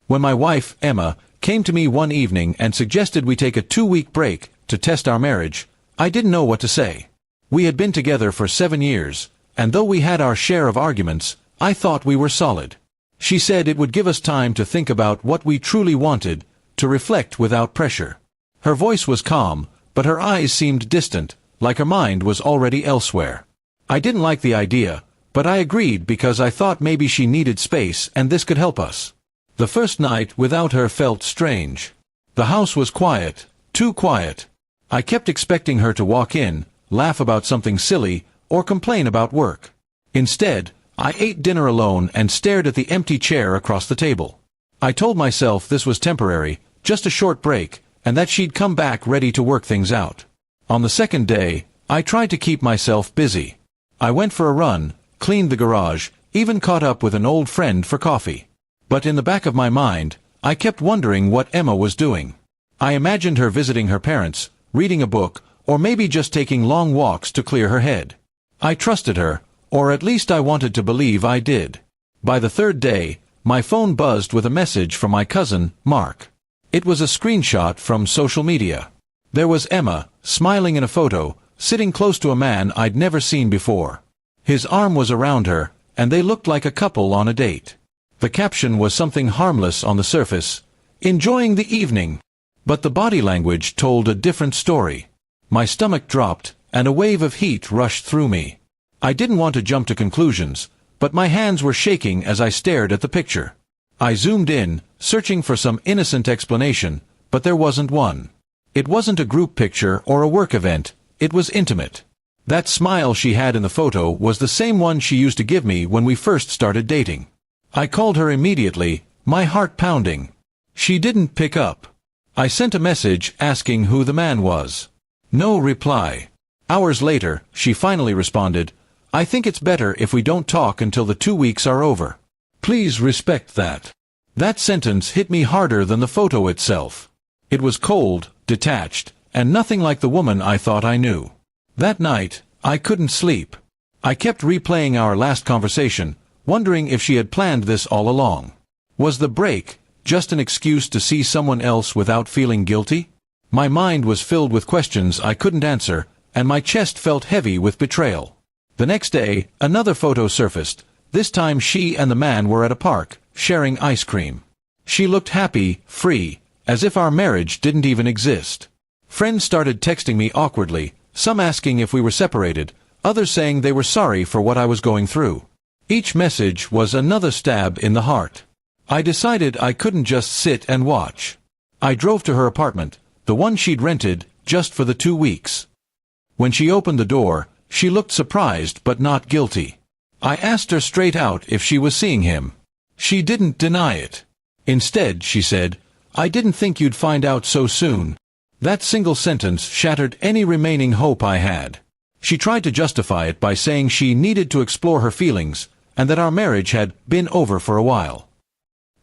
When my wife, Emma, came to me one evening and suggested we take a 2-week break to test our marriage, I didn't know what to say. We had been together for 7 years, and though we had our share of arguments, I thought we were solid. She said it would give us time to think about what we truly wanted, to reflect without pressure. Her voice was calm, but her eyes seemed distant, like her mind was already elsewhere. I didn't like the idea, but I agreed because I thought maybe she needed space and this could help us. The first night without her felt strange. The house was quiet, too quiet. I kept expecting her to walk in, laugh about something silly, or complain about work. Instead, I ate dinner alone and stared at the empty chair across the table. I told myself this was temporary, just a short break, and that she'd come back ready to work things out. On the second day, I tried to keep myself busy. I went for a run, cleaned the garage, even caught up with an old friend for coffee. But in the back of my mind, I kept wondering what Emma was doing. I imagined her visiting her parents, reading a book, or maybe just taking long walks to clear her head. I trusted her, or at least I wanted to believe I did. By the third day, my phone buzzed with a message from my cousin, Mark. It was a screenshot from social media. There was Emma, smiling in a photo, sitting close to a man I'd never seen before. His arm was around her, and they looked like a couple on a date. The caption was something harmless on the surface, "Enjoying the evening." But the body language told a different story. My stomach dropped, and a wave of heat rushed through me. I didn't want to jump to conclusions, but my hands were shaking as I stared at the picture. I zoomed in, searching for some innocent explanation, but there wasn't one. It wasn't a group picture or a work event, it was intimate. That smile she had in the photo was the same one she used to give me when we first started dating. I called her immediately, my heart pounding. She didn't pick up. I sent a message asking who the man was. No reply. Hours later, she finally responded, "I think it's better if we don't talk until the 2 weeks are over. Please respect that." That sentence hit me harder than the photo itself. It was cold, detached, and nothing like the woman I thought I knew. That night, I couldn't sleep. I kept replaying our last conversation, wondering if she had planned this all along. Was the break just an excuse to see someone else without feeling guilty? My mind was filled with questions I couldn't answer, and my chest felt heavy with betrayal. The next day, another photo surfaced. This time she and the man were at a park, sharing ice cream. She looked happy, free, as if our marriage didn't even exist. Friends started texting me awkwardly, some asking if we were separated, others saying they were sorry for what I was going through. Each message was another stab in the heart. I decided I couldn't just sit and watch. I drove to her apartment, the one she'd rented, just for the 2 weeks. When she opened the door, she looked surprised but not guilty. I asked her straight out if she was seeing him. She didn't deny it. Instead, she said, "I didn't think you'd find out so soon." That single sentence shattered any remaining hope I had. She tried to justify it by saying she needed to explore her feelings, and that our marriage had been over for a while.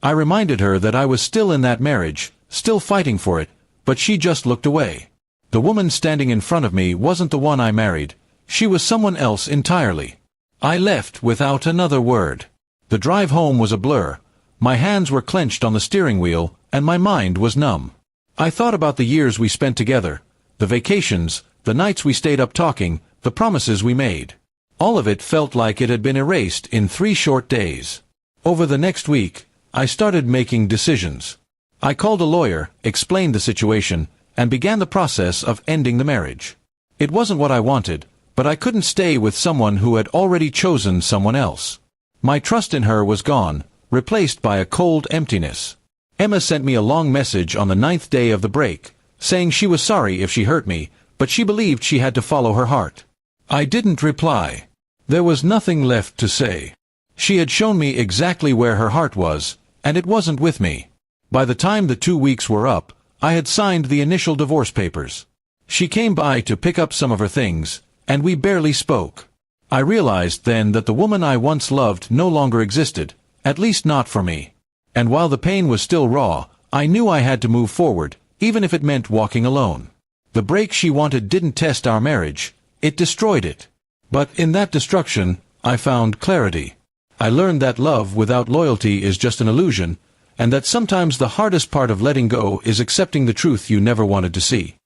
I reminded her that I was still in that marriage, still fighting for it, but she just looked away. The woman standing in front of me wasn't the one I married. She was someone else entirely. I left without another word. The drive home was a blur. My hands were clenched on the steering wheel, and my mind was numb. I thought about the years we spent together, the vacations, the nights we stayed up talking, the promises we made. All of it felt like it had been erased in 3 short days. Over the next week, I started making decisions. I called a lawyer, explained the situation, and began the process of ending the marriage. It wasn't what I wanted, but I couldn't stay with someone who had already chosen someone else. My trust in her was gone, replaced by a cold emptiness. Emma sent me a long message on the 9th day of the break, saying she was sorry if she hurt me, but she believed she had to follow her heart. I didn't reply. There was nothing left to say. She had shown me exactly where her heart was, and it wasn't with me. By the time the 2 weeks were up, I had signed the initial divorce papers. She came by to pick up some of her things, and we barely spoke. I realized then that the woman I once loved no longer existed, at least not for me. And while the pain was still raw, I knew I had to move forward, even if it meant walking alone. The break she wanted didn't test our marriage, it destroyed it. But in that destruction, I found clarity. I learned that love without loyalty is just an illusion, and that sometimes the hardest part of letting go is accepting the truth you never wanted to see.